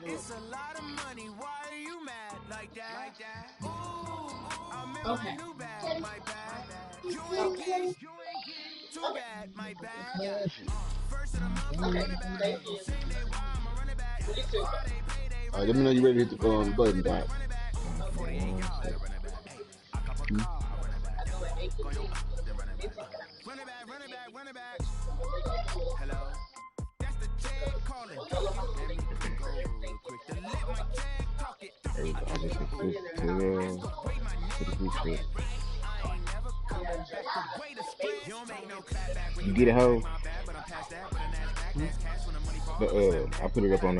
It's a lot of money. Why are you mad like that? Ooh, I remember the new bag, my bad. You ain't get too bad, my bad. First of the month, I'm running back. Same day, why I'm a running back. Friday, payday, All right, let me know you ready to hit the go ahead and die. 48 yards, I run it back. I cop a car, I run it back. Go yo, then run it back. Run it back, run it back, run it back. Hello, that's the jag calling. Let me go real quick to let my jag talk it. There we go. I just hit to the group chat. You get it, ho? I put it up on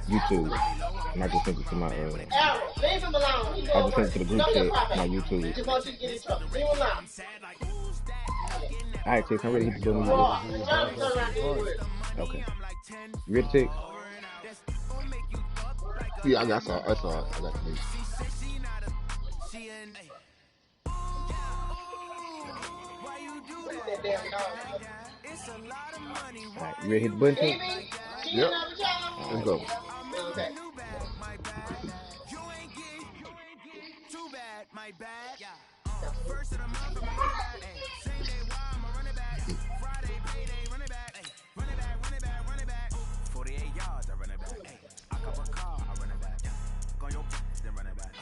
YouTube. And I just sent it to my leave him alone. I just sent it to the group chat, my YouTube. He just wants you to get in trouble. Leave him alone. Alright, Chicks, I'm ready to hit the button. Okay. You ready, Chicks? Yeah, I saw it. I got the news. Alright, you ready to hit the button, Chicks? Yep. Let's go. Okay. First of the month, I'm running back. Same day, why I'm a running back. Friday, payday, running back. Run it back, run it back, run it back. 48 yards, I run it back. I cop a car, I run it back. Go yo, then run it back.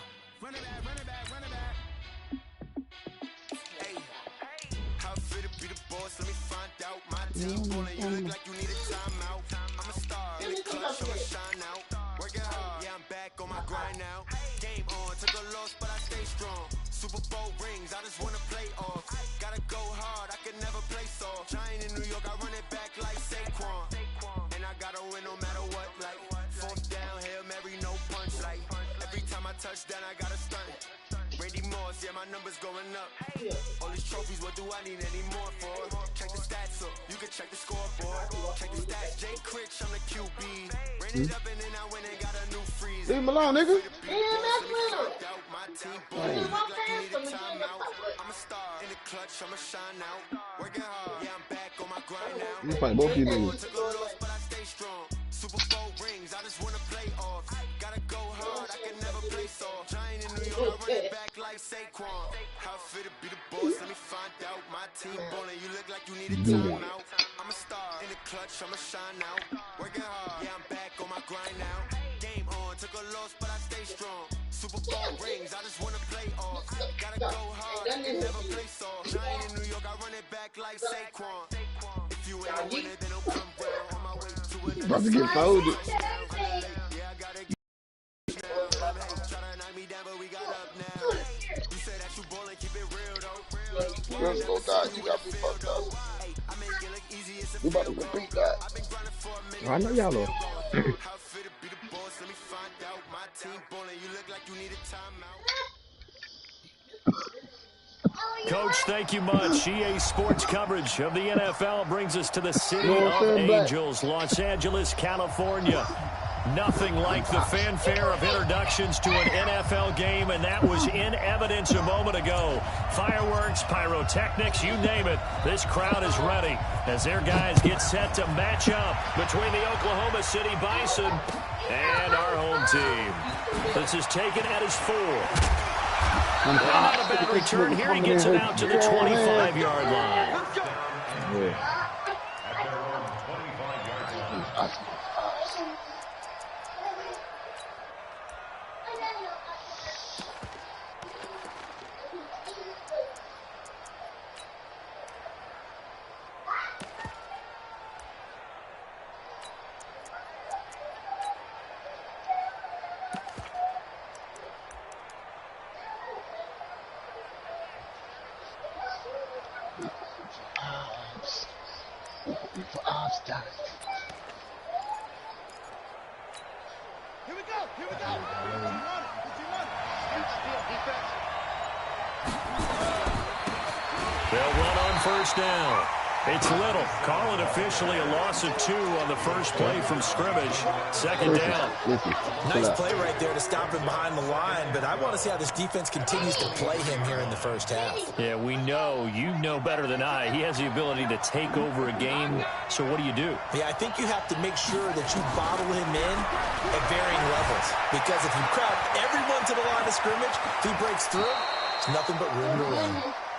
Run it back, run it back, run it back. Hey, how fit to be the boss? Let me find out. My team pulling you look like you need a timeout. I'm a star in the clutch, I'ma shine out. Working hard, yeah, I'm back on my grind now. Game on, took a loss, but I stay strong. Super Bowl rings, I just wanna play off. Gotta go hard, I can never play soft. Giant in New York, I run it back like Saquon. And I gotta win no matter what, like fourth down, Hail Mary, no punch. Like every time I touch down, I gotta stunt. Randy Moss, yeah, my numbers going up. All these trophies, what do I need any more for? Check the stats up, you can check the scoreboard. Check the stats, Jay Critch, I'm the QB. Ran it up and then I went and got a new freeze. Leave him alone, nigga. I'm a star in the clutch, I'ma shine out. Working hard, yeah, I'm back on my grind now. You fight both of you niggas. Took a loss, but I stay strong. Super Bowl rings, I just wanna play off. Gotta go hard, I can never play soft. Giant in New York, I run it back like Saquon. How fit to be the boss? Let me find out. My team ballin', you look like you need a timeout. I'm a star in the clutch, I'ma shine out. Working hard, yeah, I'm back on my grind now. Game on, took a loss, but I stay strong. Super Bowl rings, I just wanna play off. Gotta go hard, I can never play soft. Giant in New York, I run it back like Saquon. If you ain't a winner, then don't come round. On my way to another. About to get folded. Yeah, I gotta get try to knock me down, but we got up now. You say that you ballin', keep it real though. Let's go, die. You got me fucked up. I make it look easy, it's a We about to repeat that. I've been grinding for a minute. I know y'all are. How fit to be the boss? Let me find out. My team ballin', you look like you need a timeout. Coach, thank you much. EA Sports coverage of the NFL brings us to the city of Angels, Los Angeles, California. Nothing like the fanfare of introductions to an NFL game, and that was in evidence a moment ago. Fireworks, pyrotechnics, you name it. This crowd is ready as their guys get set to match up between the Oklahoma City Bison and our home team. This is taken at his 4. And not a bad return here. He gets it out to the 25-yard line. Yeah. Here we go, here we go. They'll run on first down. It's Little. Call it officially a loss of 2 on the first play from scrimmage. Second down. Nice play right there to stop him behind the line, but I want to see how this defense continues to play him here in the first half. Yeah, we know. You know better than I. He has the ability to take over a game. So what do you do? Yeah, I think you have to make sure that you bottle him in at varying levels, because if you crowd everyone to the line of scrimmage, if he breaks through, it's nothing but room to run.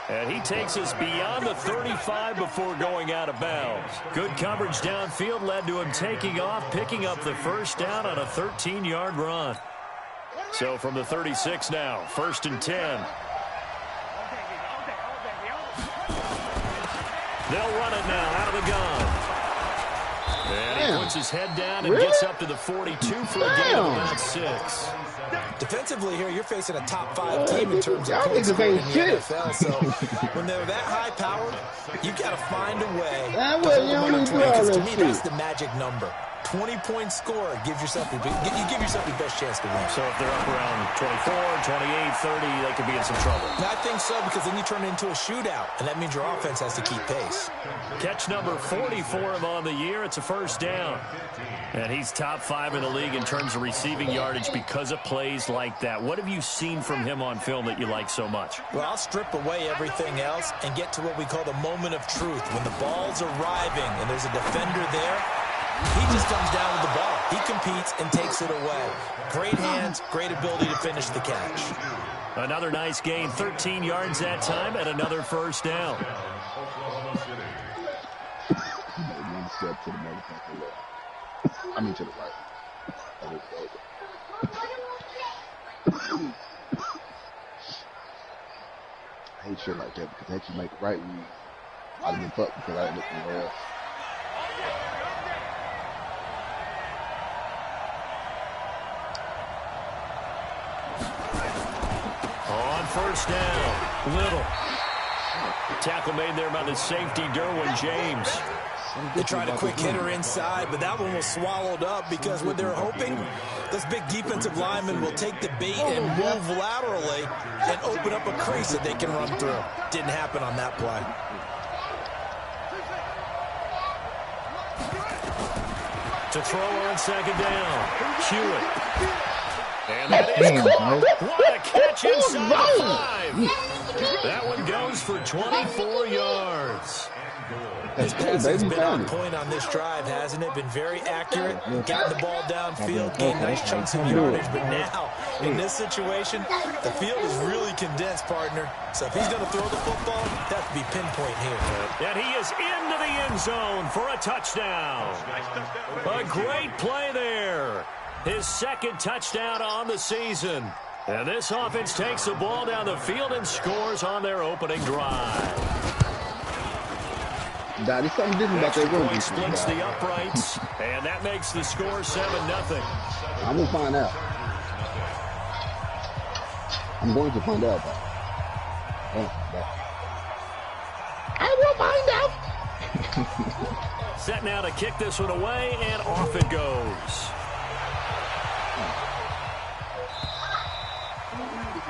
And he takes us beyond the 35 before going out of bounds. Good coverage downfield led to him taking off, picking up the first down on a 13-yard run. So from the 36 now, 1st and 10. They'll run it now out of the gun. And he puts his head down and gets up to the 42 for a gain of about 6. Defensively here, you're facing a top 5 team in terms of points scored in the NFL. So when they're that high powered, you got to find a way to hold them under 20. Because to me, that's the magic number. 20-point score gives yourself you give yourself your best chance to win. So if they're up around 24, 28, 30, they could be in some trouble. I think so, because then you turn it into a shootout, and that means your offense has to keep pace. Catch number 40 for him on the year. It's a first down. And he's top 5 in the league in terms of receiving yardage because of plays like that. What have you seen from him on film that you like so much? Well, I'll strip away everything else and get to what we call the moment of truth. When the ball's arriving and there's a defender there, he just comes down with the ball. He competes and takes it away. Great hands, great ability to finish the catch. Another nice gain, 13 yards that time, and another first down. Step to the motherfucker left. I mean to the right. I hate shit like that because they actually make the right read. I'd have been fucked because I didn't look anywhere else. On first down, Little. Tackle made there by the safety, Derwin James. They tried a quick hitter inside, but that one was swallowed up because what they're hoping, this big defensive lineman will take the bait and move laterally and open up a crease that they can run through. Didn't happen on that play. To throw on second down, Hewitt. And that is caught. What a catch inside the 5. That one goes for 24 yards. This pass has been on point on this drive, hasn't it? Been very accurate, gotten the ball downfield, gained nice chunks of yardage. But now, in this situation, the field is really condensed, partner. So if he's going to throw the football, it has to be pinpoint here. And he is into the end zone for a touchdown. A great play there. His second touchdown on the season. And this offense takes the ball down the field and scores on their opening drive. There's something different about that room. Point splits the uprights, and that makes the score 7-0. I'm going to find out. I'm going to find out. I will find out. Set now to kick this one away, and off it goes.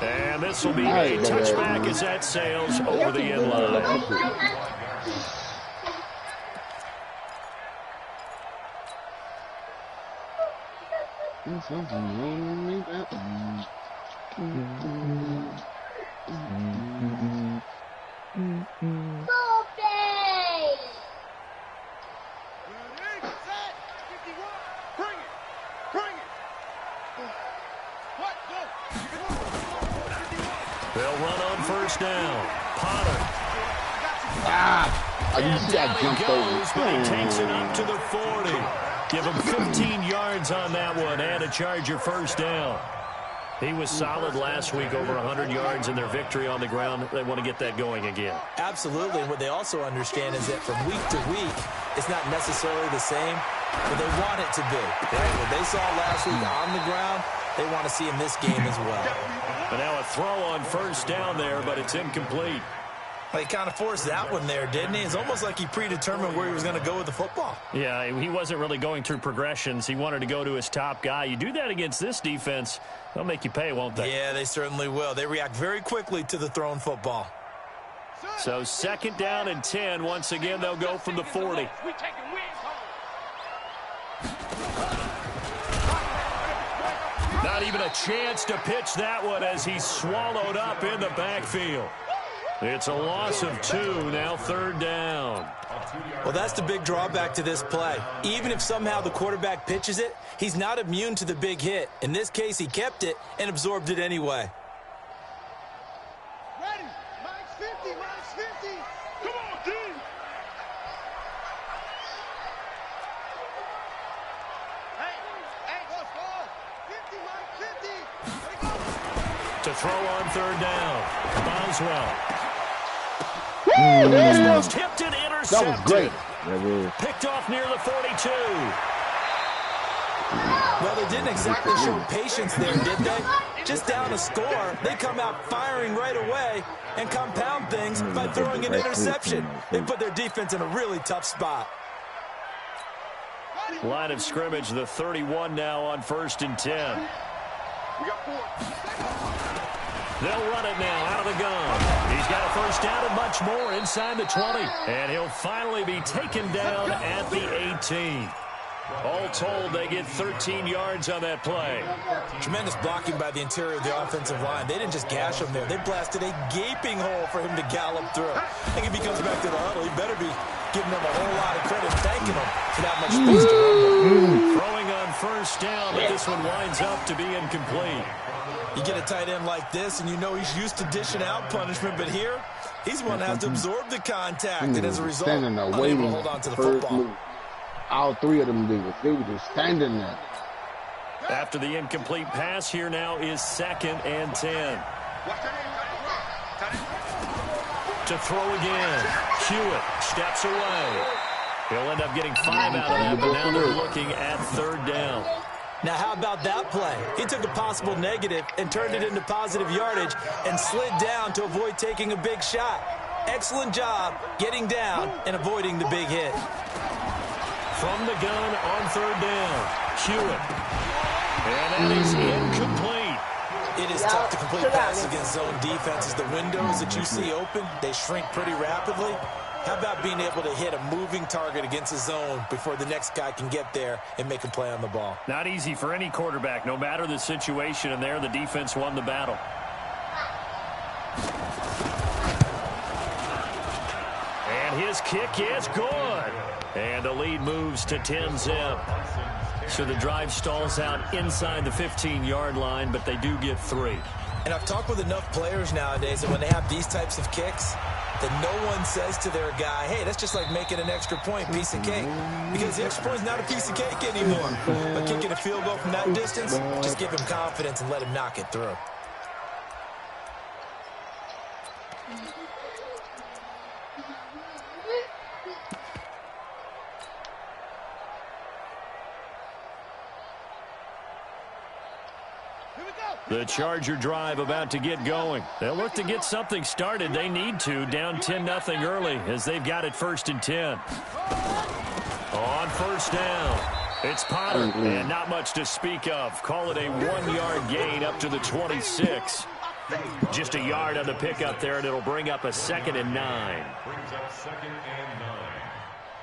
And this will be a touchback as that sails over the end line. Something wrong with that one. They'll run on first down. Potter. You see that jump over. But he takes it up to the 40. Give him 15 yards on that one and a Charger first down. He was solid last week, over 100 yards in their victory on the ground. They want to get that going again. Absolutely. And what they also understand is that from week to week, it's not necessarily the same, but they want it to be. What they saw last week on the ground, they want to see in this game as well. And now a throw on first down there, but it's incomplete. Well, he kind of forced that one there, didn't he? It's almost like he predetermined where he was going to go with the football. Yeah, he wasn't really going through progressions. He wanted to go to his top guy. You do that against this defense, they'll make you pay, won't they? Yeah, they certainly will. They react very quickly to the thrown football. So 2nd down and 10. Once again, they'll go from the 40. Not even a chance to pitch that one as he's swallowed up in the backfield. It's a loss of 2, now 3rd down. Well, that's the big drawback to this play. Even if somehow the quarterback pitches it, he's not immune to the big hit. In this case, he kept it and absorbed it anyway. Ready. Mike's 50, Mike's 50. Come on, team. Hey, ball. 50, Mike, 50. To throw on 3rd down, Boswell. Almost tipped and intercepted. That was great. That was. Picked off near the 42. Well, they didn't exactly show patience there, did they? Just down a score, they come out firing right away and compound things by throwing an interception. They put their defense in a really tough spot. Line of scrimmage, the 31 now on 1st and 10. We got 4. They'll run it now out of the gun. He's got a 1st down and much more inside the 20. And he'll finally be taken down at the 18. All told, they get 13 yards on that play. Tremendous blocking by the interior of the offensive line. They didn't just gash him there. They blasted a gaping hole for him to gallop through. I think if he comes back to the huddle, he better be giving them a whole lot of credit, thanking them for that much space to run. Throwing on 1st down, but this one winds up to be incomplete. You get a tight end like this, and you know he's used to dishing out punishment, but here, he's the one that has to absorb the contact, and as a result, standing there unable waiting to hold on to the for his football. move. All 3 of them dudes, they were just standing there. After the incomplete pass, here now is 2nd and 10. To throw again. Hewitt steps away. He'll end up getting 5 out of that, but now they're looking at 3rd down. Now, how about that play? He took a possible negative and turned it into positive yardage and slid down to avoid taking a big shot. Excellent job getting down and avoiding the big hit. From the gun on 3rd down, Hewitt. And that is incomplete. It is tough to complete passes against zone defenses. The windows that you see open, they shrink pretty rapidly. How about being able to hit a moving target against a zone before the next guy can get there and make a play on the ball? Not easy for any quarterback, no matter the situation, and there the defense won the battle. And his kick is good. And the lead moves to 10-zip. So the drive stalls out inside the 15-yard line, but they do get 3. And I've talked with enough players nowadays that when they have these types of kicks, that no one says to their guy, hey, that's just like making an extra point, piece of cake. Because the extra point is not a piece of cake anymore. But kicking a field goal from that distance, just give him confidence and let him knock it through. The Charger drive about to get going. They'll look to get something started. They need to, down 10-0 early as they've got it 1st and 10. On 1st down, it's Potter, and not much to speak of. Call it a 1-yard gain up to the 26. Just a yard on the pickup there, and it'll bring up a 2nd and 9. Brings up 2nd and 9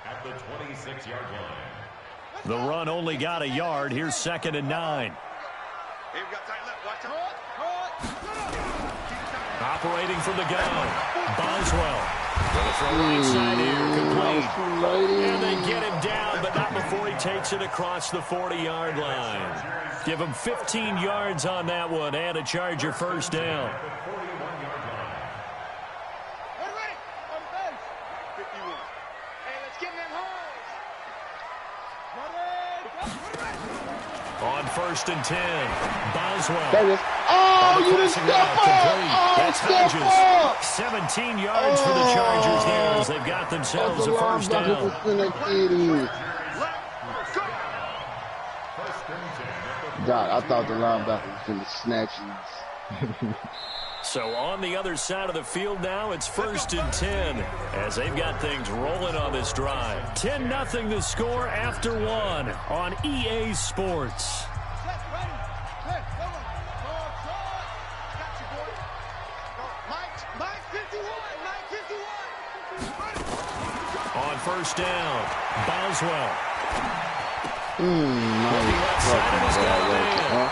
at the 26-yard line. The run only got a yard. Here's 2nd and 9. Operating from the gun, Boswell. Gonna throw right side here, complete. And they get him down, but not before he takes it across the 40-yard line. Give him 15 yards on that one and a Charger 1st down. On 1st and 10, Boswell. Oh, you didn't step up! That's Hodges. 17 yards for the Chargers there as they've got themselves a 1st down. God, I thought the linebacker was going to snatch you. So on the other side of the field now, it's 1st and 10 as they've got things rolling on this drive. 10-0 the score after 1 on EA Sports. Mike. On first down, Boswell.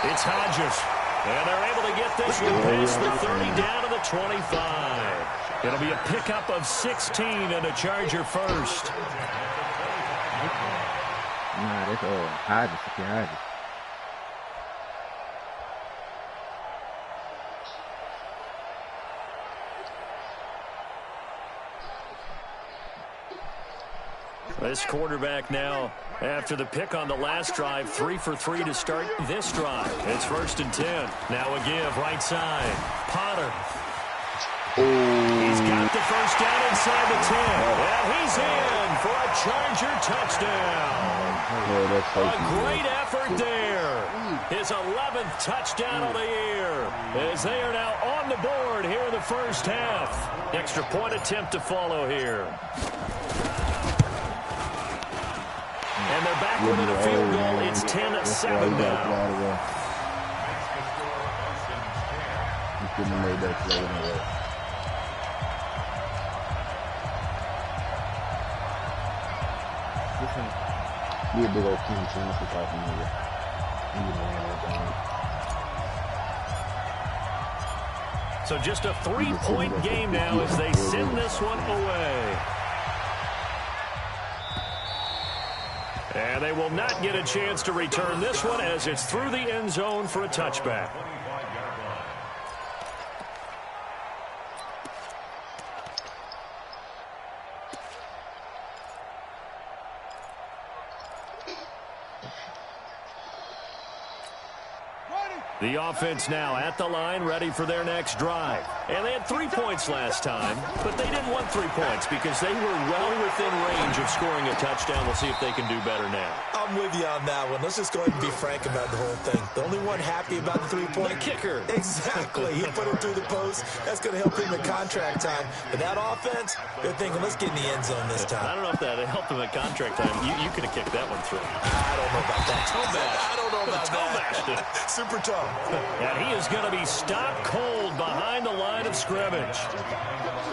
It's Hodges. And they're able to get this one past the 30 down to the 25. It'll be a pickup of 16 and a Charger first. Nah, that's Hodges. Hodges. This quarterback now, after the pick on the last drive, 3 for 3 to start this drive. It's 1st and 10. Now a give, right side. Potter. He's got the first down inside the 10. And he's in for a Charger touchdown. A great effort there. His 11th touchdown of the year, as they are now on the board here in the first half. Extra point attempt to follow here. And they're back within a field goal. It's 10-7 now. He couldn't have made that play anyway. He a big old King chance to talk to me. So just a 3-point game now as they send this one away. And they will not get a chance to return this one as it's through the end zone for a touchback. The offense now at the line, ready for their next drive. And they had 3 points last time, but they didn't want 3 points because they were well within range of scoring a touchdown. We'll see if they can do better now. I'm with you on that one. Let's just go ahead and be frank about the whole thing. The only one happy about the 3-point. The kicker. Exactly. He put it through the post. That's going to help him in contract time. But that offense, they're thinking, let's get in the end zone this time. I don't know if that helped him at contract time. You could have kicked that one through. I don't know about that. I don't know about that. Super tough. And he is going to be stopped cold behind the line of scrimmage.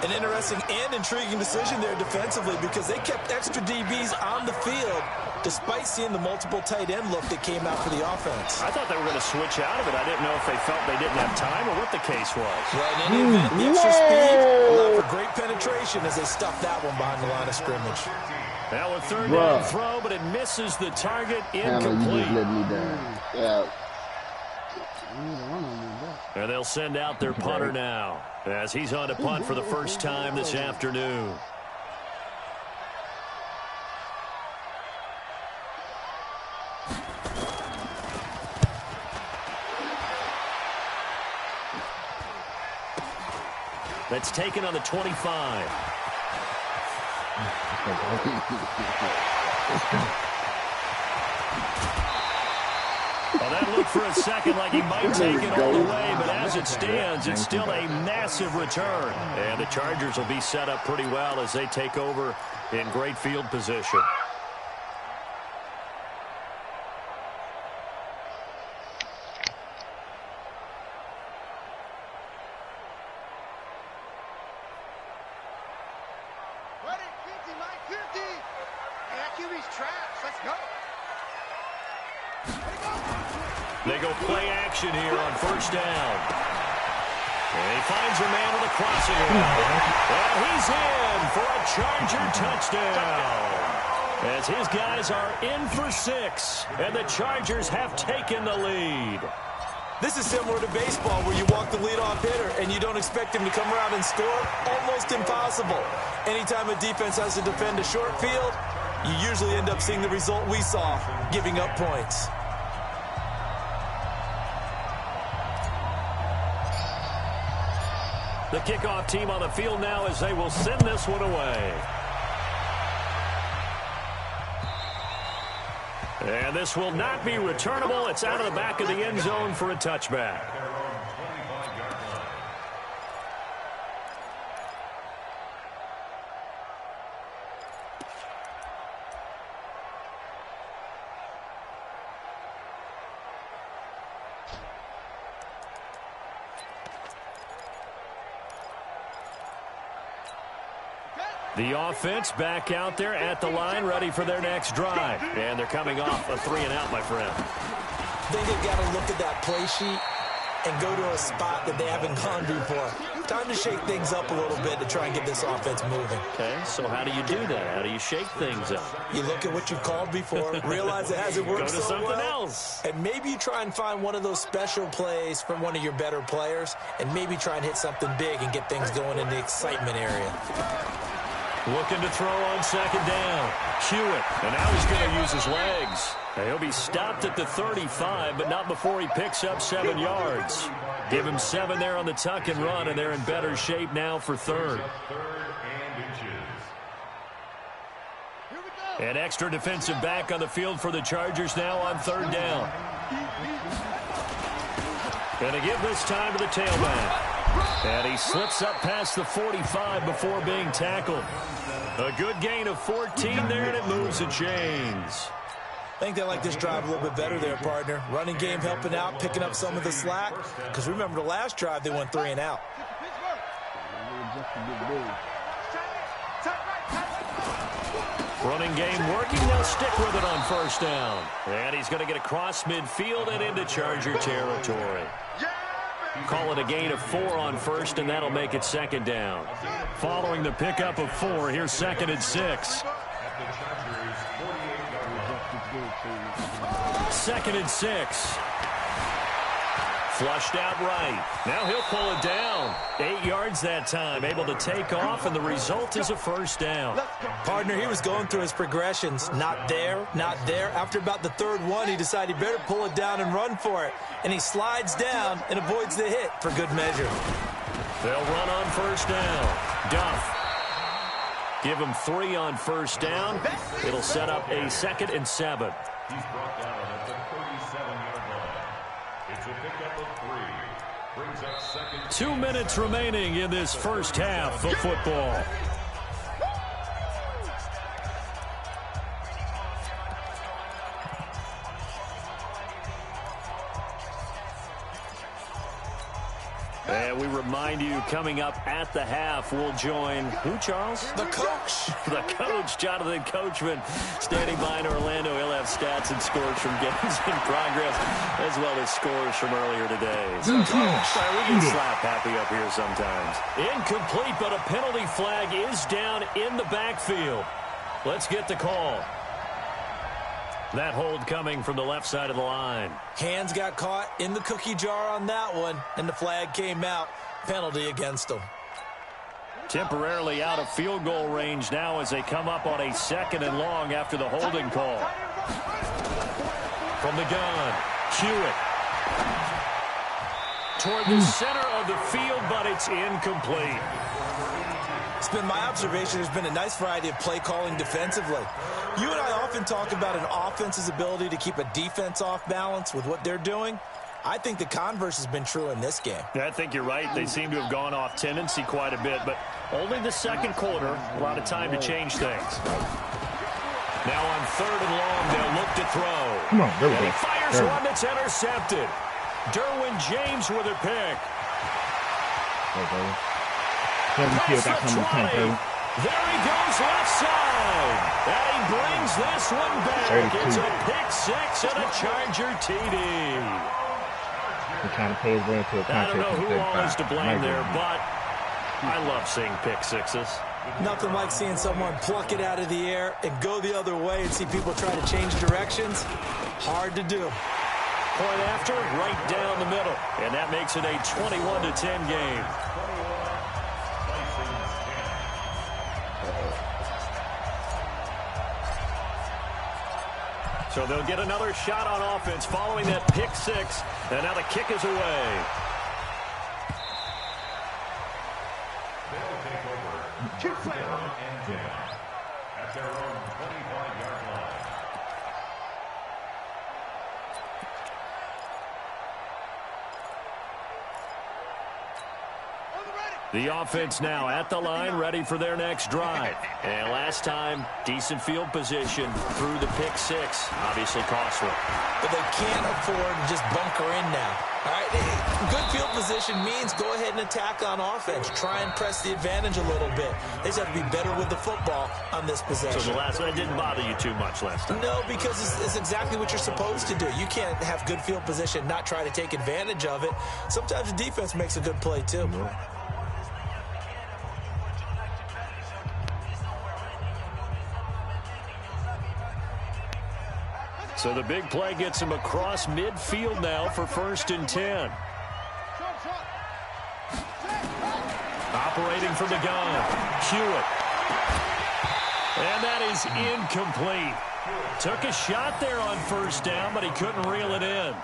An interesting and intriguing decision there defensively because they kept extra DBs on the field despite seeing the multiple tight end look that came out for the offense. I thought they were going to switch out of it. I didn't know if they felt they didn't have time or what the case was. Well, in any event, the extra speed allowed for great penetration as they stuffed that one behind the line of scrimmage. Now a third down throw, but it misses the target. Incomplete. You just let me down. Yeah. And they'll send out their punter now as he's on to punt for the first time this afternoon. That's taken on the 25. Well, that looked for a second like he might take it all the way, but as it stands, it's still a massive return. And the Chargers will be set up pretty well as they take over in great field position. They go play action here on first down. And he finds a man with a crossing route. And he's in for a Charger touchdown. As his guys are in for 6. And the Chargers have taken the lead. This is similar to baseball where you walk the leadoff hitter and you don't expect him to come around and score. Almost impossible. Anytime a defense has to defend a short field, you usually end up seeing the result we saw, giving up points. The kickoff team on the field now as they will send this one away. And this will not be returnable. It's out of the back of the end zone for a touchback. The offense back out there at the line, ready for their next drive. And they're coming off a 3-and-out, my friend. I think they've got to look at that play sheet and go to a spot that they haven't gone before. Time to shake things up a little bit to try and get this offense moving. Okay, so how do you do that? How do you shake things up? You look at what you've called before, realize it hasn't worked so well. Go to something else. And maybe you try and find one of those special plays from one of your better players, and maybe try and hit something big and get things going in the excitement area. Looking to throw on second down. Hewitt, and now he's going to use his legs. Now he'll be stopped at the 35, but not before he picks up 7 yards. Give him 7 there on the tuck and run, and they're in better shape now for third. An extra defensive back on the field for the Chargers now on third down. And to give this time to the tailback. And he slips up past the 45 before being tackled. A good gain of 14 there, and it moves the chains. I think they like this drive a little bit better there, partner. Running game helping out, picking up some of the slack. Because remember the last drive, they went 3-and-out. Running game working. They'll stick with it on first down. And he's going to get across midfield and into Charger territory. Call it a gain of 4 on first, and that'll make it second down. Following the pickup of 4, here's 2nd and 6. 2nd and 6. Flushed out right. Now he'll pull it down. 8 yards that time. Able to take off, and the result is a first down. Partner, he was going through his progressions. Not there, not there. After about the 3rd one, he decided he better pull it down and run for it. And he slides down and avoids the hit for good measure. They'll run on first down. Duff. Give him 3 on first down. It'll set up a 2nd and 7. He's brought down at the 37-yard line. It's a pickup of 3. Brings up 2nd. 2 minutes remaining in this first half of football. And we remind you, coming up at the half, we'll join who, Charles? The coach. The coach, Jonathan Coachman, standing by in Orlando. He'll have stats and scores from games in progress, as well as scores from earlier today. So, we get slap happy up here sometimes. Incomplete, but a penalty flag is down in the backfield. Let's get the call. That hold coming from the left side of the line. Hands got caught in the cookie jar on that one, and the flag came out. Penalty against them. Temporarily out of field goal range now as they come up on a 2nd and long after the holding call. From the gun, Hewitt. Toward the center of the field, but it's incomplete. It's been my observation there's been a nice variety of play calling defensively. You and I often talk about an offense's ability to keep a defense off balance with what they're doing. I think the converse has been true in this game. Yeah, I think you're right. They seem to have gone off tendency quite a bit, but only the 2nd quarter, a lot of time to change things. Now on 3rd and long, they'll look to throw. Come on, there we and go. he fires one that's intercepted. Derwin James with a pick. Past the 20. There he goes left side. And he brings this one back. It's a pick 6 and a Charger TD. He's trying to pay his way into a I don't know who all is to blame there, be. but I love seeing pick 6s. Nothing like seeing someone pluck it out of the air and go the other way and see people try to change directions. Hard to do. Point after, right down the middle. And that makes it a 21-10 game. So they'll get another shot on offense following that pick 6. And now the kick is away. They'll take over. And 10 at their own 25-yard line. On the ready. The offense now at the line, ready for their next drive. And last time, decent field position through the pick six. Obviously costly. But they can't afford to just bunker in now. All right, good field position means go ahead and attack on offense. Try and press the advantage a little bit. They just have to be better with the football on this possession. So the last one didn't bother you too much last time? No, because it's exactly what you're supposed to do. You can't have good field position, not try to take advantage of it. Sometimes the defense makes a good play, too. So the big play gets him across midfield now for 1st and 10. Operating from the gun, Hewitt. And that is incomplete. Took a shot there on 1st down, but he couldn't reel it in.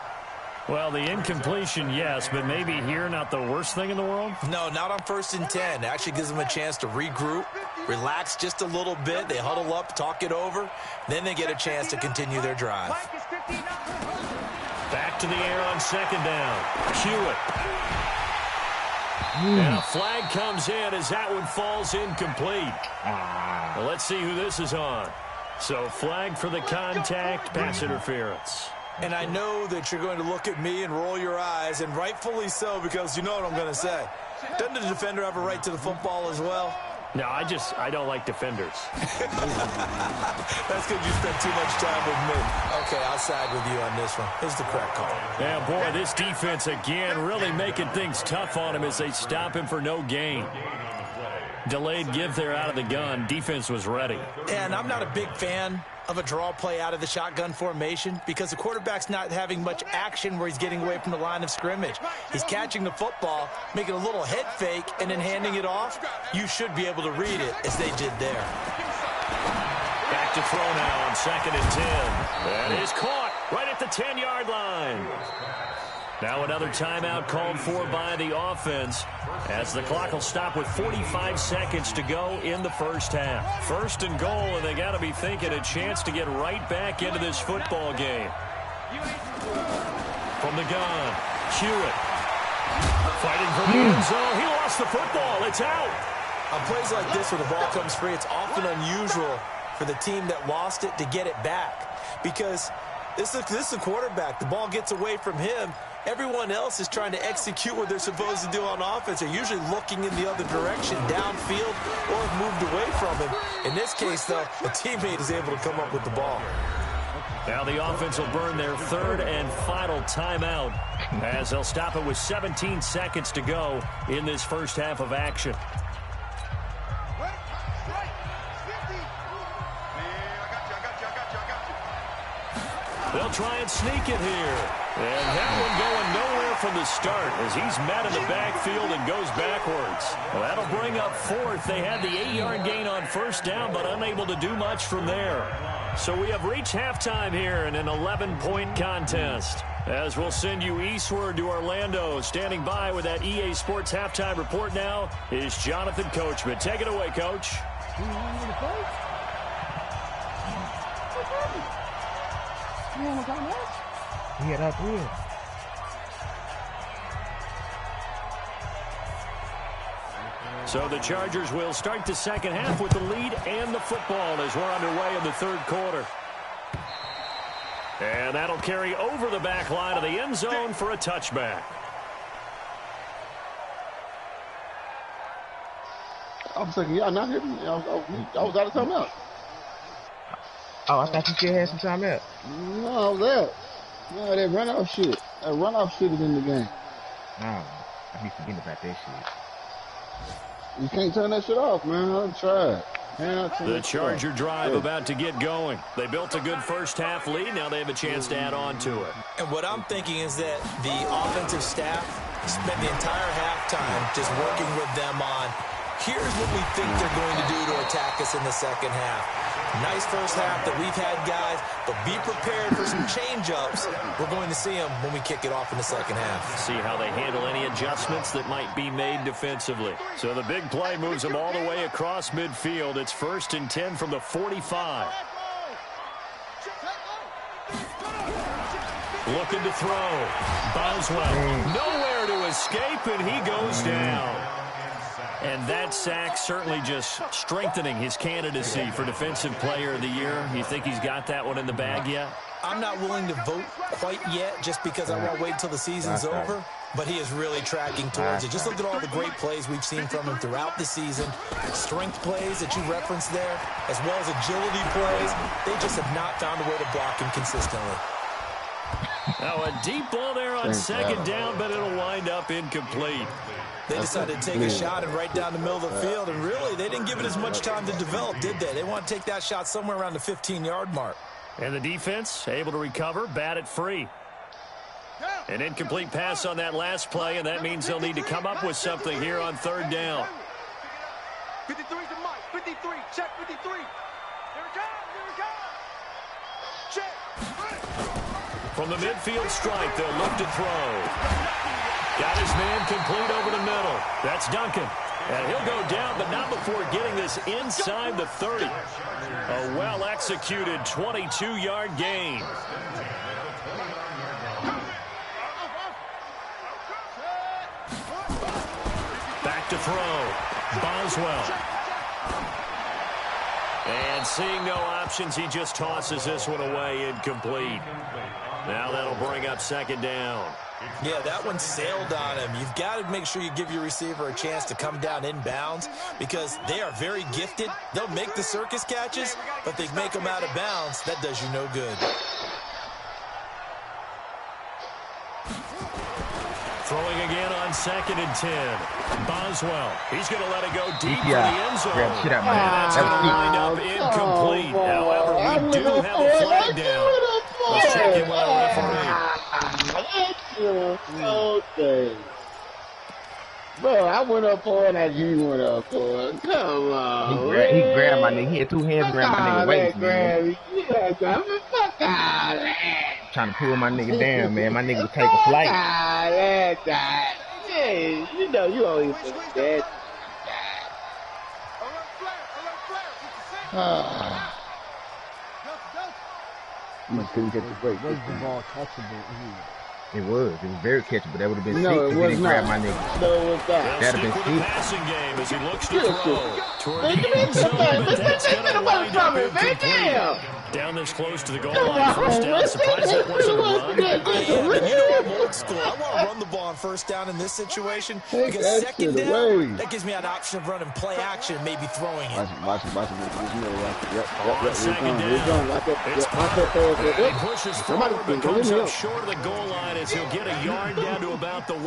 Well, the incompletion, yes, but maybe here not the worst thing in the world? No, not on 1st and 10. It actually gives them a chance to regroup, relax just a little bit. They huddle up, talk it over. Then they get a chance to continue their drive. Back to the air on 2nd down. Hewitt. And a flag comes in as that one falls incomplete. Well, let's see who this is on. So flag for the contact, pass interference. And I know that you're going to look at me and roll your eyes, and rightfully so, because you know what I'm going to say. Doesn't the defender have a right to the football as well? No, I don't like defenders. That's because you spent too much time with me. Okay, I'll side with you on this one. Here's the correct call. Yeah, boy, this defense again really making things tough on him as they stop him for no gain. Delayed give there out of the gun. Defense was ready. And I'm not a big fan of a draw play out of the shotgun formation because the quarterback's not having much action where he's getting away from the line of scrimmage. He's catching the football, making a little head fake, and then handing it off. You should be able to read it as they did there. Back to throw now on 2nd and 10. That is caught right at the 10-yard line. Now another timeout called for by the offense as the clock will stop with 45 seconds to go in the 1st half. 1st and goal, and they got to be thinking a chance to get right back into this football game. From the gun, Hewitt. Fighting for the end zone. He lost the football. It's out. On plays like this where the ball comes free, it's often unusual for the team that lost it to get it back because this is the quarterback. The ball gets away from him. Everyone else is trying to execute what they're supposed to do on offense. They're usually looking in the other direction, downfield, or have moved away from him. In this case, though, a teammate is able to come up with the ball. Now the offense will burn their 3rd and final timeout as they'll stop it with 17 seconds to go in this 1st half of action. They'll try and sneak it here. And that one going nowhere from the start as he's met in the backfield and goes backwards. Well, that'll bring up 4th. They had the 8-yard gain on 1st down, but unable to do much from there. So we have reached halftime here in an 11-point contest. As we'll send you eastward to Orlando. Standing by with that EA Sports halftime report now is Jonathan Coachman. Take it away, Coach. Yeah, that's weird. So the Chargers will start the 2nd half with the lead and the football as we're underway in the 3rd quarter. And that'll carry over the back line of the end zone for a touchback. I was thinking, y'all not hitting me. I was out of timeout. Oh, I thought you still had some time out. No, I was out. No, that runoff shit. That runoff shit is in the game. No, I be forgetting about that shit. You can't turn that shit off, man. I tried. The Charger drive about to get going. They built a good 1st half lead. Now they have a chance to add on to it. And what I'm thinking is that the offensive staff spent the entire halftime just working with them on here's what we think they're going to do to attack us in the 2nd half. Nice 1st half that we've had, guys, but be prepared for some change-ups. We're going to see them when we kick it off in the 2nd half. See how they handle any adjustments that might be made defensively. So the big play moves them all the way across midfield. It's 1st and 10 from the 45. Looking to throw. Boswell nowhere to escape, and he goes down. And that sack certainly just strengthening his candidacy for Defensive Player of the Year. You think he's got that one in the bag yet? I'm not willing to vote quite yet just because I won't wait until the season's over. But he is really tracking towards it. Just look at all the great plays we've seen from him throughout the season. Strength plays that you referenced there, as well as agility plays. They just have not found a way to block him consistently. Now a deep ball there on second down, but it'll wind up incomplete. They decided to take a shot and right down the middle of the field, and really, they didn't give it as much time to develop, did they? They want to take that shot somewhere around the 15-yard mark. And the defense able to recover, bat it free. An incomplete pass on that last play, and that means they'll need to come up with something here on third down. 53 to Mike. 53. Check 53. Here it comes. Here it comes. Check. From the midfield strike, they'll look to throw. Got his man complete over the middle. That's Duncan. And he'll go down, but not before getting this inside the 30. A well-executed 22-yard gain. Back to throw. Boswell. And seeing no options, he just tosses this one away incomplete. Now that'll bring up second down. Yeah, that one sailed on him. You've got to make sure you give your receiver a chance to come down inbounds because they are very gifted. They'll make the circus catches, but they make them out of bounds. That does you no good. Throwing again on 2nd and 10. Boswell. He's going to let it go deep for the end zone. And that's going to wind up incomplete. However, we do have a flag down. Let's check in with our referee. Okay. Bro, I went up for it as you went up for it. Come on. He grabbed my nigga. He had two hands grabbing my nigga waist, man. Fuck out of Trying to pull my nigga down, man. My nigga was taking flight. Hey, you know you always think that. You couldn't get the break. Was the ball touchable? It was very catchable. That would have been No, sick it if he was didn't not. grab my nigga. No, it was not. That'd have been Stick with sick. the passing game as he looks to Good throw. Toward Man, the give me end zone, the but that's going to wind up man. incomplete. Damn. Down this close to the goal Come line. First on, down. let's Surprised that wasn't a run. Yeah, you know I'm old school. I want to run the ball on first down in this situation Take because that second shit down, away. that gives me an option of running play action and maybe throwing it. Watch him. On second down. He pushes forward, but comes up short of the goal line as he'll get a yard down to about the 1.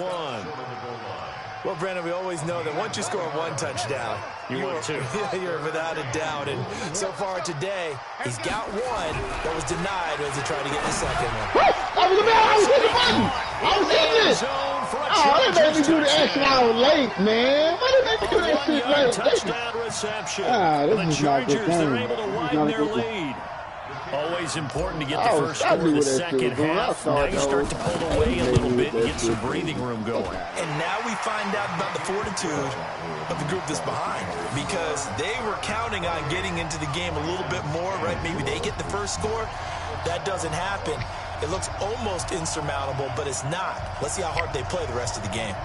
Well, Brandon, we always know that once you score one touchdown, You want two. You're without a doubt. And so far today, he's got one that was denied as he tried to get the second one. I was hitting the button. I was hitting it. Zone for a Oh, they made me do the Chargers extra hour late, man. Why did they make me do that shit one-yard late? touchdown reception. This The is not a good Chargers, they're game. able to This is widen not a their good game. lead. Always important to get the I first was score of happy the with that second shit, bro. I half. saw Now it you the start to whole- pull away a Maybe little with bit and that get some shit. breathing room going. And now we find out about the fortitude of the group that's behind because they were counting on getting into the game a little bit more, right? Maybe they get the first score. That doesn't happen. It looks almost insurmountable, but it's not. Let's see how hard they play the rest of the game.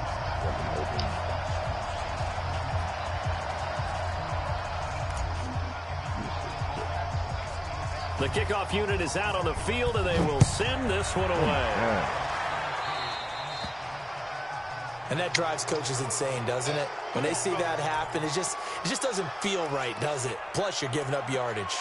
The kickoff unit is out on the field, and they will send this one away. And that drives coaches insane, doesn't it? When they see that happen, it just doesn't feel right, does it? Plus, you're giving up yardage.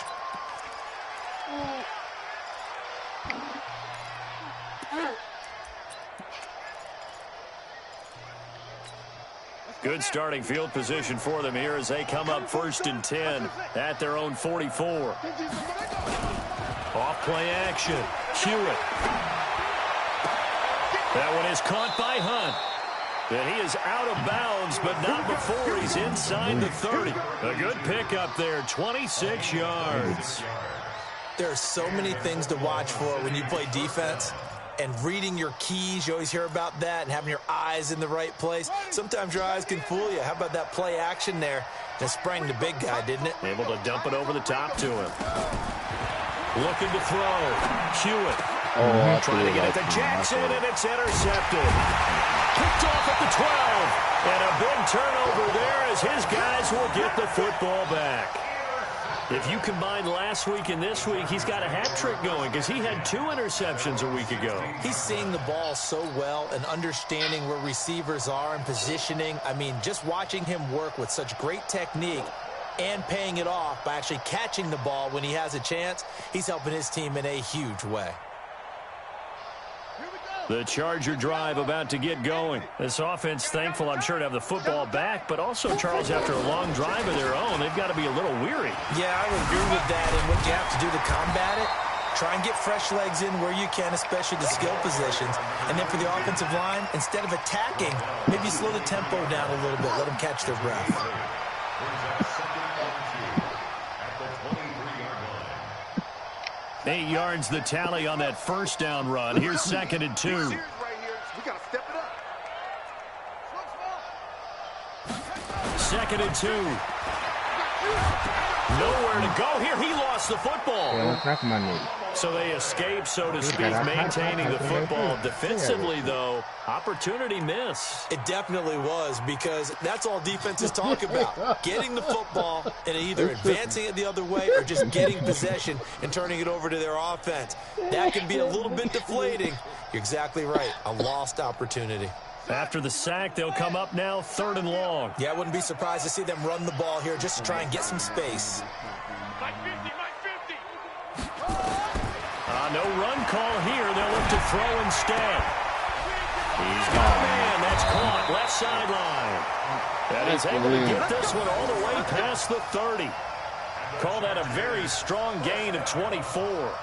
Good starting field position for them here as they come up 1st and 10 at their own 44. Off play action. Hewitt. That one is caught by Hunt. And he is out of bounds, but not before he's inside the 30. A good pickup there, 26 yards. There are so many things to watch for when you play defense. And reading your keys, you always hear about that, and having your eyes in the right place. Sometimes your eyes can fool you. How about that play action there? That sprang the big guy, didn't it? Able to dump it over the top to him. Looking to throw. Hewitt. Trying to get it to Jackson, and it's intercepted. Picked off at the 12. And a big turnover there as his guys will get the football back. If you combine last week and this week, he's got a hat trick going because he had 2 interceptions a week ago. He's seeing the ball so well and understanding where receivers are and positioning. I mean, just watching him work with such great technique and paying it off by actually catching the ball when he has a chance, he's helping his team in a huge way. The Charger drive about to get going. This offense, thankful, I'm sure, to have the football back, but also, Charles, after a long drive of their own, they've got to be a little weary. Yeah, I would agree with that, and what you have to do to combat it, try and get fresh legs in where you can, especially the skill positions. And then for the offensive line, instead of attacking, maybe slow the tempo down a little bit, let them catch their breath. 8 yards the tally on that first down run. Here's 2nd and 2. We got to step it up. 2nd and 2. Nowhere to go here. He lost the football. So they escape, so to speak, maintaining the football. Defensively, though, opportunity miss. It definitely was, because that's all defenses talk about. Getting the football and either advancing it the other way or just getting possession and turning it over to their offense. That can be a little bit deflating. You're exactly right. A lost opportunity. After the sack, they'll come up now 3rd and long. Yeah, I wouldn't be surprised to see them run the ball here just to try and get some space. No run call here. They'll look to throw instead. He's got a man. That's caught. Left sideline. And he's able to get this one all the way past the 30. Call that a very strong gain of 24.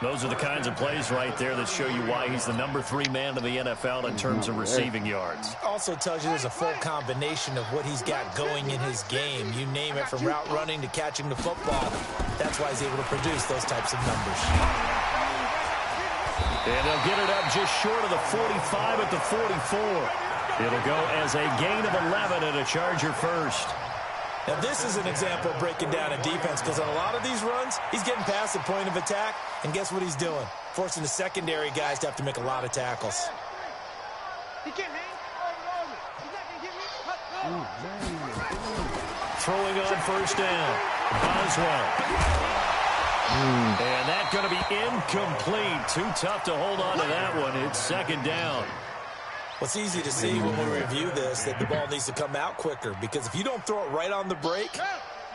Those are the kinds of plays right there that show you why he's the number 3 man in the NFL in terms of receiving yards. Also tells you there's a full combination of what he's got going in his game. You name it, from route running to catching the football. That's why he's able to produce those types of numbers. And they'll get it up just short of the 45 at the 44. It'll go as a gain of 11 and a Charger first. Now, this is an example of breaking down a defense, because on a lot of these runs, he's getting past the point of attack, and guess what he's doing? Forcing the secondary guys to have to make a lot of tackles. He can't hang. He's not going to get me. Throwing on first down. Boswell. And that's going to be incomplete. Too tough to hold on to that one. It's 2nd down. Well, it's easy to see when we review this that the ball needs to come out quicker, because if you don't throw it right on the break,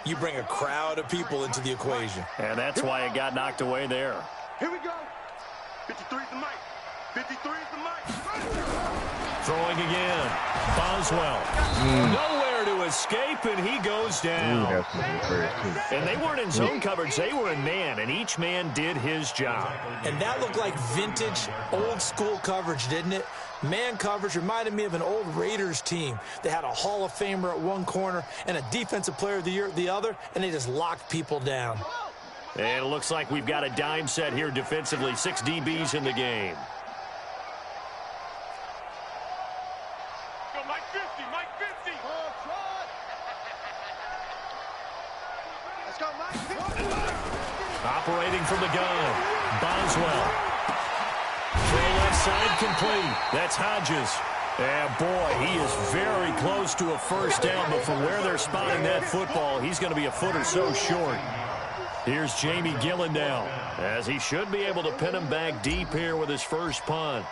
you bring a crowd of people into the equation. And that's why it got knocked away there. Here we go. 53 is the mic. 53 is the mic. Throwing again. Boswell. Nowhere to escape, and he goes down. And they weren't in zone coverage. They were in man, and each man did his job. And that looked like vintage, old-school coverage, didn't it? Man coverage reminded me of an old Raiders team that had a Hall of Famer at one corner and a Defensive Player of the Year at the other, and they just locked people down. And it looks like we've got a dime set here defensively. 6 DBs in the game. Go, Mike 50, Mike 50. Let's go, Mike 50. Operating from the gun. Boswell. Throw left side complete. That's Hodges. And boy, he is very close to a first down, but from where they're spotting that football, he's going to be a foot or so short. Here's Jamie Gillen now, as he should be able to pin him back deep here with his first punt.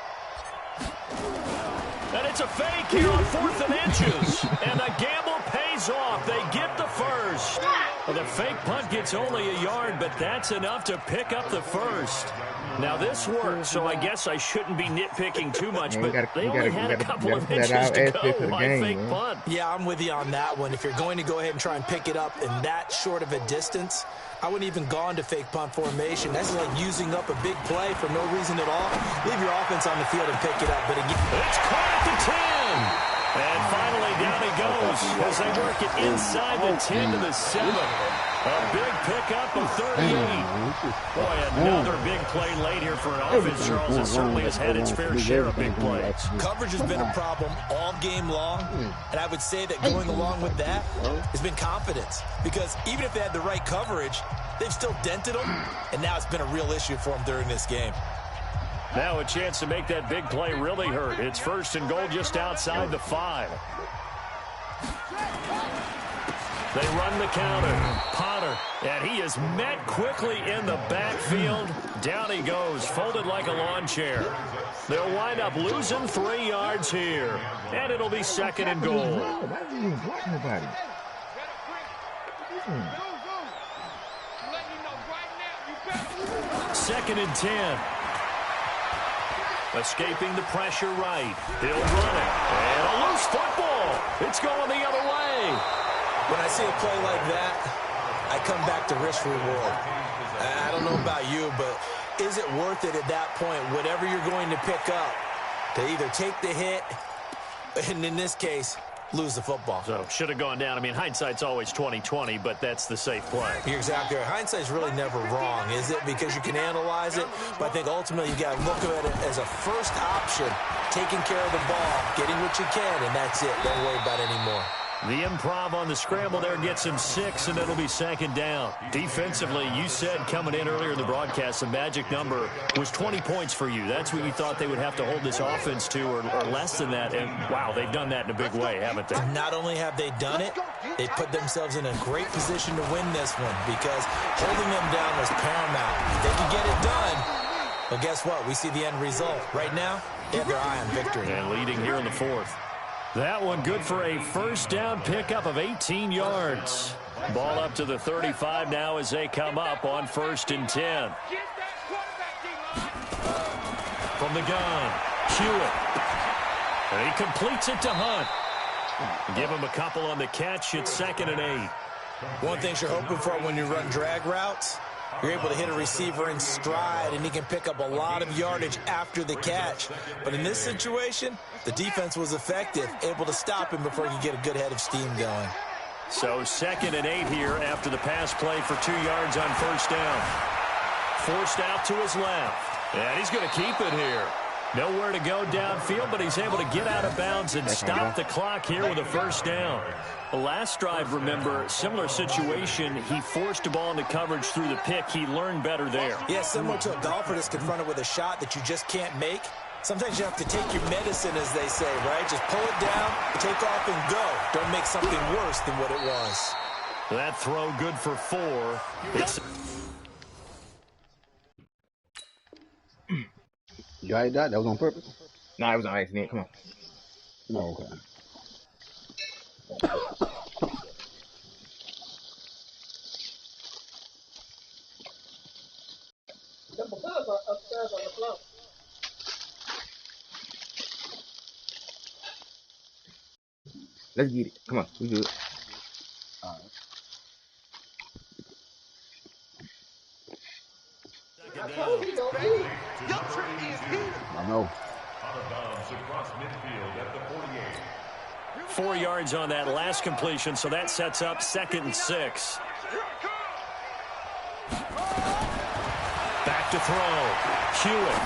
And it's a fake here on 4th and inches. And the gamble pays off. They get the first. Well, the fake punt gets only a yard, but that's enough to pick up the first. Now, this worked, so I guess I shouldn't be nitpicking too much, but they only had a couple of inches to go. Why fake punt? Yeah, I'm with you on that one. If you're going to go ahead and try and pick it up in that short of a distance, I wouldn't even gone to fake punt formation. That's like using up a big play for no reason at all. Leave your offense on the field and pick it up. But again, it's caught at the 10. And finally, down he goes as they work it inside the 10 to the 7. A big pickup of 38. Boy, another big play late here for an offense, Charles, that certainly has had its fair share of big plays. Coverage has been a problem all game long, and I would say that going along with that has been confidence. Because even if they had the right coverage, they've still dented them, and now it's been a real issue for them during this game. Now a chance to make that big play really hurt. It's 1st and goal just outside the 5. They run the counter. Potter, and he is met quickly in the backfield. Down he goes, folded like a lawn chair. They'll wind up losing 3 yards here, and it'll be 2nd and goal. 2nd and 10. Escaping the pressure right. He'll run it. And a loose football. It's going the other way. When I see a play like that, I come back to risk reward. I don't know about you, but is it worth it at that point, whatever you're going to pick up, to either take the hit, and in this case, lose the football? So, should have gone down. I mean, hindsight's always 20/20, but that's the safe play. You're exactly right. Hindsight's really never wrong, is it? Because you can analyze it, but I think ultimately you got to look at it as a first option, taking care of the ball, getting what you can, and that's it. Don't worry about it anymore. The improv on the scramble there gets him 6, and it'll be 2nd down. Defensively, you said coming in earlier in the broadcast, the magic number was 20 points for you. That's what you thought they would have to hold this offense to, or less than that. And, wow, they've done that in a big way, haven't they? Not only have they done it, they put themselves in a great position to win this one because holding them down was paramount. If they could get it done, well, guess what? We see the end result. Right now, they have their eye on victory. And leading here in the 4th. That one good for a 1st down pickup of 18 yards. Ball up to the 35 now as they come up on 1st and 10. From the gun, Hewitt. And he completes it to Hunt. Give him a couple on the catch. It's 2nd and 8. One thing you're hoping for when you run drag routes, you're able to hit a receiver in stride, and he can pick up a lot of yardage after the catch. But in this situation, the defense was effective, able to stop him before he could get a good head of steam going. So 2nd and 8 here after the pass play for 2 yards on 1st down. Forced out to his left. And he's going to keep it here. Nowhere to go downfield, but he's able to get out of bounds and stop the clock here with a 1st down. The last drive, remember, similar situation. He forced the ball into coverage through the pick. He learned better there. Yeah, similar to a golfer that's confronted with a shot that you just can't make. Sometimes you have to take your medicine, as they say, right? Just pull it down, take off, and go. Don't make something worse than what it was. That throw good for 4. It's... You already died? That was on purpose? Nah, it was on accident. Come on. No, okay. The propellers are upstairs on the floor. Let's get it. Come on. We good. All right. I told you don't leave. I know. Out of bounds across midfield at the 48. 4 yards on that last completion, so that sets up 2nd and 6. Back to throw. Hewitt.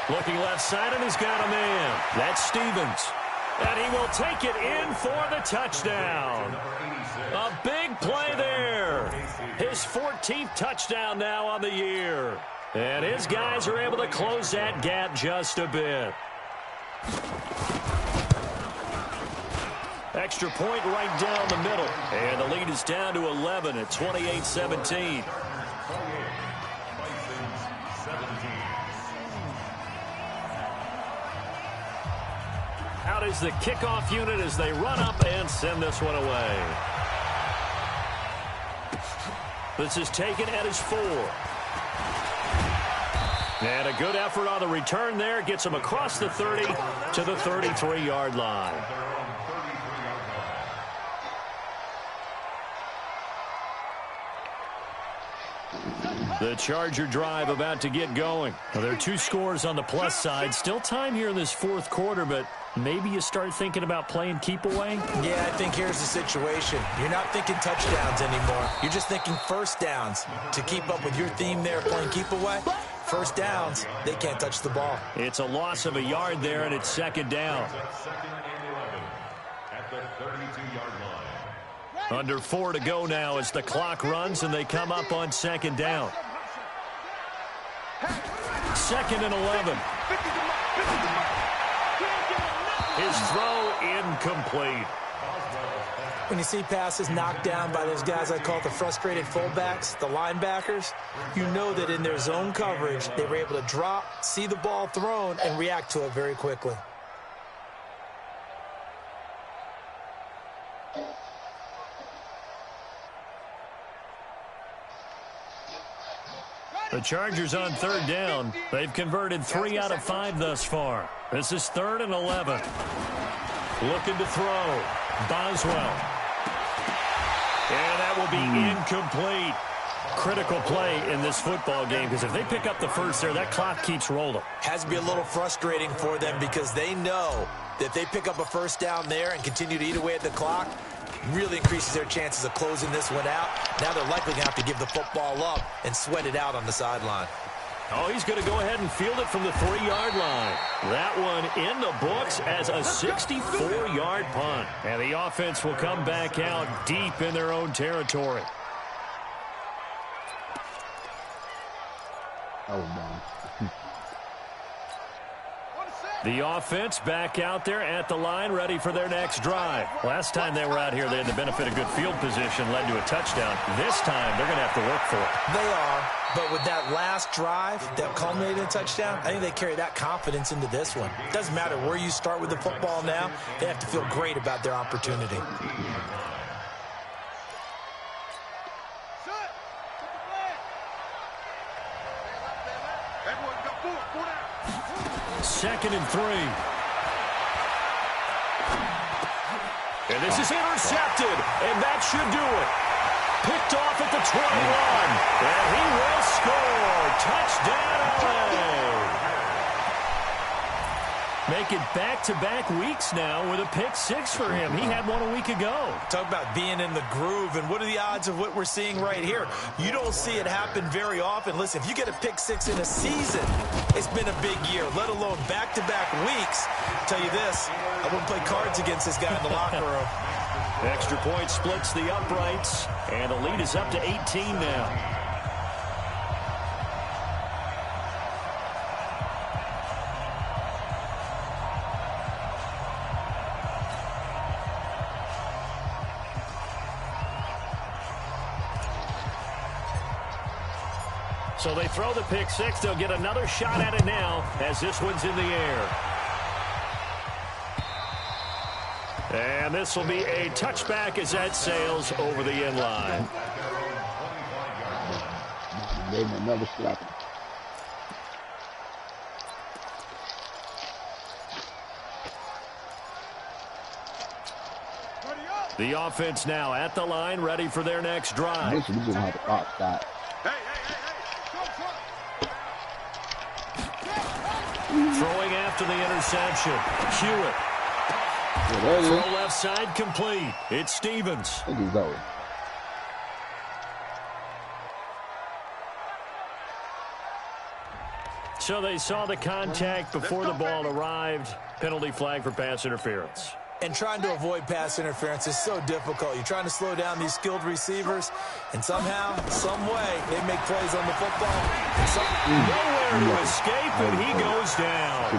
Looking left side, and he's got a man. That's Stevens. And he will take it in for the touchdown. A big play there. His 14th touchdown now on the year. And his guys are able to close that gap just a bit. Extra point right down the middle. And the lead is down to 11 at 28-17. Out is the kickoff unit as they run up and send this one away. This is taken at his 4. And a good effort on the return there. Gets him across the 30 to the 33-yard line. The Charger drive about to get going. Well, there are 2 scores on the plus side. Still time here in this 4th quarter, but maybe you start thinking about playing keep away? Yeah, I think here's the situation. You're not thinking touchdowns anymore. You're just thinking 1st downs. To keep up with your theme there, playing keep away, 1st downs, they can't touch the ball. It's a loss of a yard there, and it's 2nd down. At the 32-yard line. Under 4 to go now as the clock runs, and they come up on 2nd down. 2nd and 11. His throw incomplete. When you see passes knocked down by those guys I call the frustrated fullbacks, the linebackers, you know that in their zone coverage, they were able to drop, see the ball thrown, and react to it very quickly. The Chargers on 3rd down. They've converted 3 out of 5 thus far. This is 3rd and 11. Looking to throw. Boswell. And that will be incomplete. Critical play in this football game, because if they pick up the first there, that clock keeps rolling. Has to be a little frustrating for them because they know that if they pick up a first down there and continue to eat away at the clock, really increases their chances of closing this one out. Now they're likely going to have to give the football up and sweat it out on the sideline. Oh, he's going to go ahead and field it from the 3-yard line. That one in the books as a 64-yard punt. And the offense will come back out deep in their own territory. Oh, man. The offense back out there at the line, ready for their next drive. Last time they were out here, they had the benefit of good field position, led to a touchdown. This time, they're going to have to work for it. They are, but with that last drive that culminated in a touchdown, I think they carry that confidence into this one. It doesn't matter where you start with the football now. They have to feel great about their opportunity. Second and 3. And this is intercepted, and that should do it. Picked off at the 21, and he will score. Touchdown, LA. Make it back-to-back weeks now with a pick 6 for him. He had one a week ago. Talk about being in the groove, and what are the odds of what we're seeing right here? You don't see it happen very often. Listen, if you get a pick 6 in a season, it's been a big year, let alone back-to-back weeks. I'll tell you this, I wouldn't play cards against this guy in the locker room. Extra point splits the uprights, and the lead is up to 18 now. So they throw the pick 6. They'll get another shot at it now as this one's in the air. And this will be a touchback as that sails over the end line. Gave him another slap. The offense now at the line, ready for their next drive. We just have to clock stop. Throwing after the interception. Hewitt. Throw left side complete. It's Stevens. Look at those. So they saw the contact before the ball arrived. Penalty flag for pass interference. And trying to avoid pass interference is so difficult. You're trying to slow down these skilled receivers, and somehow, some way, they make plays on the football. Nowhere to escape, and he goes down.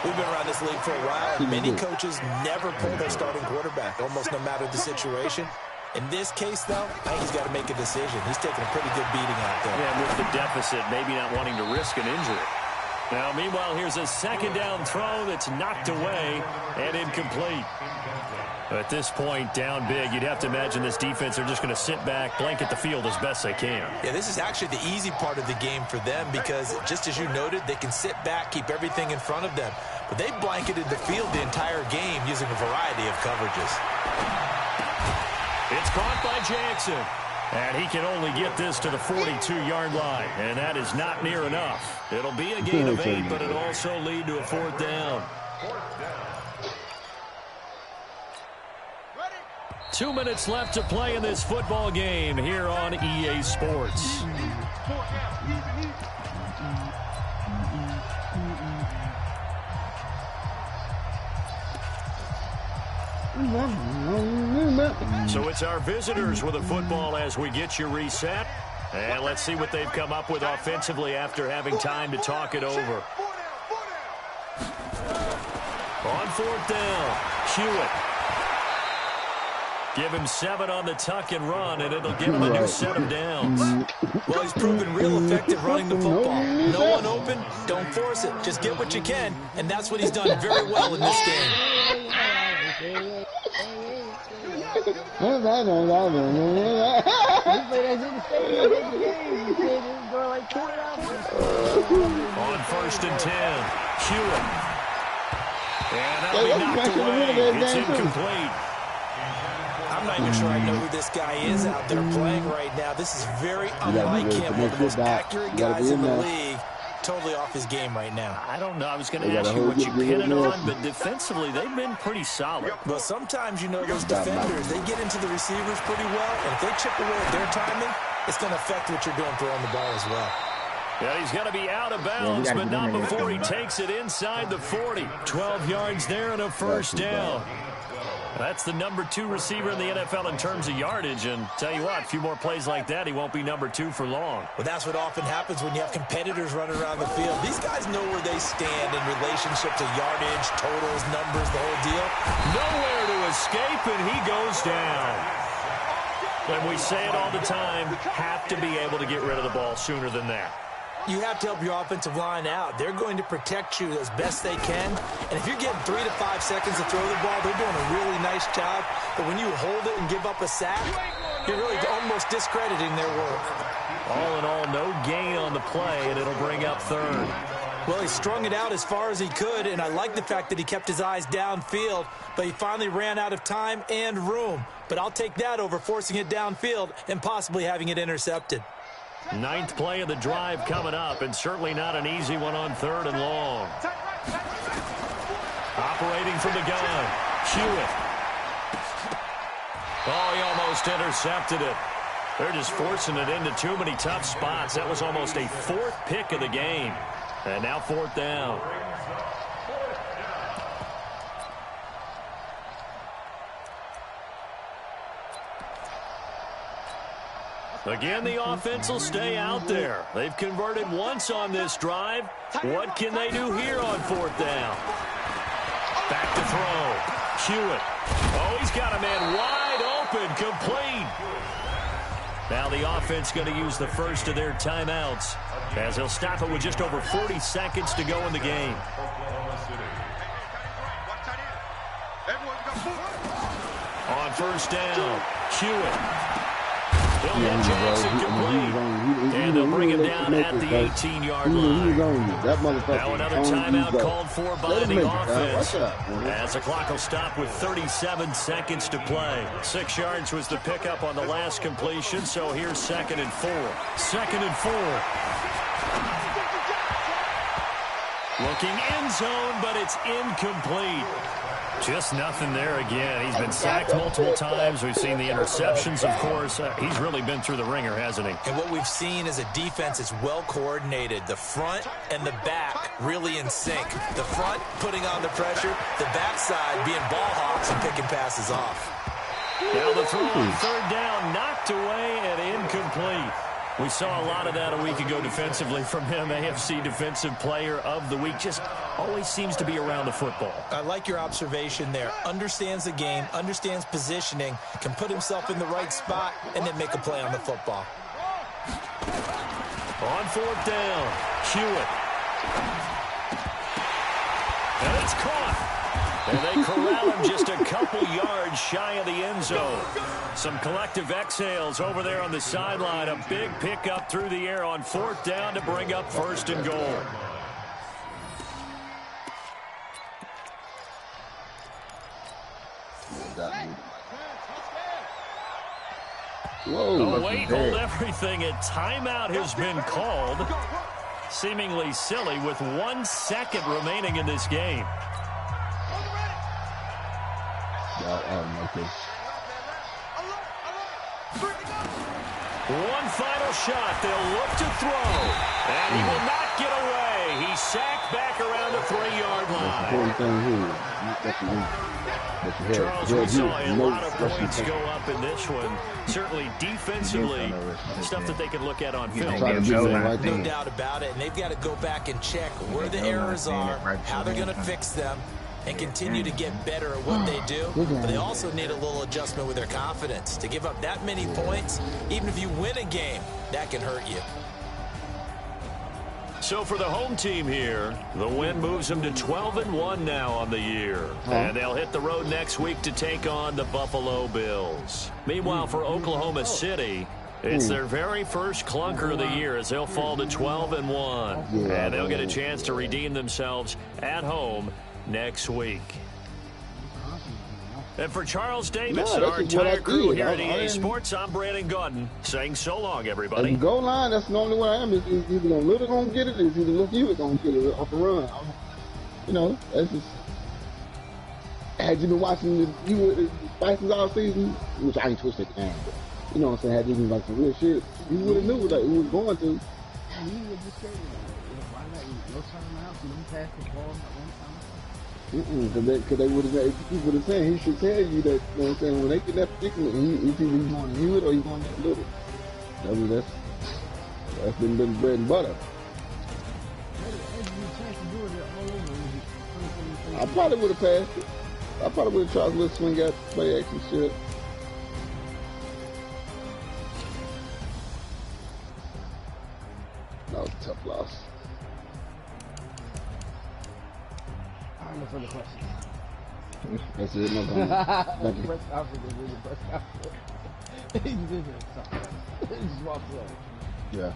We've been around this league for a while, and many coaches never pull their starting quarterback, almost no matter the situation. In this case, though, I think he's got to make a decision. He's taking a pretty good beating out there. Yeah, with the deficit, maybe not wanting to risk an injury. Now, meanwhile, here's a second down throw that's knocked away and incomplete. At this point, down big, you'd have to imagine this defense, they're just going to sit back, blanket the field as best they can. Yeah, this is actually the easy part of the game for them because, just as you noted, they can sit back, keep everything in front of them. But they blanketed the field the entire game using a variety of coverages. It's caught by Jackson. And he can only get this to the 42-yard line. And that is not near enough. It'll be a gain of 8, but it'll also lead to a 4th down. 2 minutes left to play in this football game here on EA Sports. So it's our visitors with a football as we get you reset. And let's see what they've come up with offensively after having time to talk it over. On 4th down, Hewitt. Give him 7 on the tuck and run, and it'll give him a new set of downs. Well, he's proven real effective running the football. No one open, don't force it. Just get what you can, and that's what he's done very well in this game. On 1st and 10, Hewitt. And that'll be knocked away. It's incomplete. I'm not even sure I know who this guy is out there playing right now. This is very unlike him. One of the most accurate guys in the league. Totally off his game right now. I don't know. I was going to ask you what you pin it on, but defensively, they've been pretty solid. Well, sometimes, you know, those defenders, they get into the receivers pretty well, and if they chip away at their timing, it's going to affect what you're doing throwing the ball as well. Yeah, he's going to be out of bounds, but not before he takes it inside the 40. 12 yards there and a first down. That's the number 2 receiver in the NFL in terms of yardage, and tell you what, a few more plays like that, he won't be number 2 for long. Well, that's what often happens when you have competitors running around the field. These guys know where they stand in relationship to yardage, totals, numbers, the whole deal. Nowhere to escape, and he goes down. And we say it all the time, have to be able to get rid of the ball sooner than that. You have to help your offensive line out. They're going to protect you as best they can. And if you're getting 3 to 5 seconds to throw the ball, they're doing a really nice job. But when you hold it and give up a sack, you're really almost discrediting their work. All in all, no gain on the play, and it'll bring up 3rd. Well, he strung it out as far as he could, and I like the fact that he kept his eyes downfield, but he finally ran out of time and room. But I'll take that over forcing it downfield and possibly having it intercepted. 9th play of the drive coming up, and certainly not an easy one on 3rd and long. Operating from the gun, Hewitt. Oh, he almost intercepted it. They're just forcing it into too many tough spots. That was almost a 4th pick of the game. And now 4th down. Again, the offense will stay out there. They've converted once on this drive. What can they do here on 4th down? Back to throw. Hewitt. Oh, he's got a man wide open, complete. Now the offense going to use the first of their timeouts as they'll stop it with just over 40 seconds to go in the game. On 1st down, Hewitt. He'll get Jackson complete, and they'll bring him down at the 18-yard line. Now another timeout called for by the offense, as the clock will stop with 37 seconds to play. 6 yards was the pickup on the last completion, so here's 2nd and 4. 2nd and 4. Looking end zone, but it's incomplete. Just nothing there again. He's been sacked multiple times. We've seen the interceptions, of course. He's really been through the ringer, hasn't he? And what we've seen is a defense that's well coordinated. The front and the back really in sync. The front putting on the pressure, the backside being ball hawks and picking passes off. Now the throw on 3rd down, knocked away and incomplete. We saw a lot of that a week ago defensively from him. AFC Defensive Player of the Week. Just always seems to be around the football. I like your observation there. Understands the game, understands positioning, can put himself in the right spot, and then make a play on the football. On 4th down, Hewitt. And it's caught. And they corral him just a couple yards shy of the end zone. Some collective exhales over there on the sideline. A big pickup through the air on 4th down to bring up 1st and goal. Whoa, wait, hold everything. A timeout has been called. Seemingly silly with 1 second remaining in this game. One final shot. They'll look to throw. And he will not get away. He's sacked back around the 3-yard line. Charles, we saw a lot of points go up in this one. Certainly defensively, stuff that they can look at on film. No doubt about it. And they've got to go back and check where the errors are, how they're going to fix them, and continue to get better at what they do. But they also need a little adjustment with their confidence. To give up that many points, even if you win a game, that can hurt you. So for the home team here, the win moves them to 12-1 now on the year. And they'll hit the road next week to take on the Buffalo Bills. Meanwhile, for Oklahoma City, it's their very first clunker of the year as they'll fall to 12-1. And they'll get a chance to redeem themselves at home next week. And for Charles Davis and our entire crew here at EA Sports, I'm Brandon Gordon saying so long, everybody. The goal line, that's the only way I am. It's either going to get it, or it's either look you going to get it off the run. You know, that's just... Had you been watching the Spices all season, which I ain't twisted down, but you know what I'm saying, had you been like some real shit, you would have knew that he was going to. And he would just say, why not? No timeouts, you don't pass the ball at one time. Because they would have, people would have said, he should tell you that, you know what I'm saying, when they get that particular, if he's going to heal it or he's going to little. I mean, that's been bread and butter. I probably would have passed it. I probably would have tried to let swing out, play action shit. That was a tough loss. No further questions. That's it, no problem. Thank you. Yeah.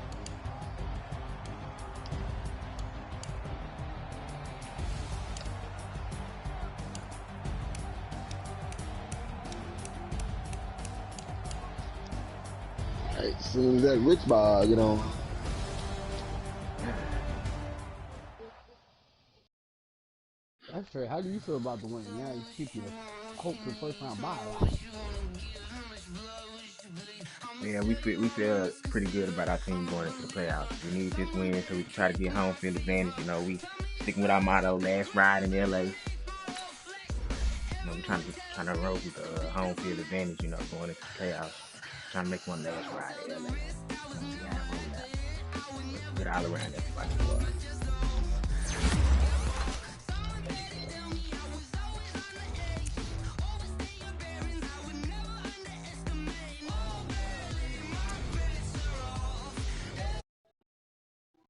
Right, as soon as that rich bar, you know. That's fair. How do you feel about the win? Yeah, you keep your hope for first round bye. Yeah, we feel pretty good about our team going into the playoffs. We need this win so we can try to get home field advantage. You know, we sticking with our motto, last ride in LA. You know, we're trying to roll with the home field advantage, you know, going into the playoffs. Trying to make one last ride in LA. Get all around everybody.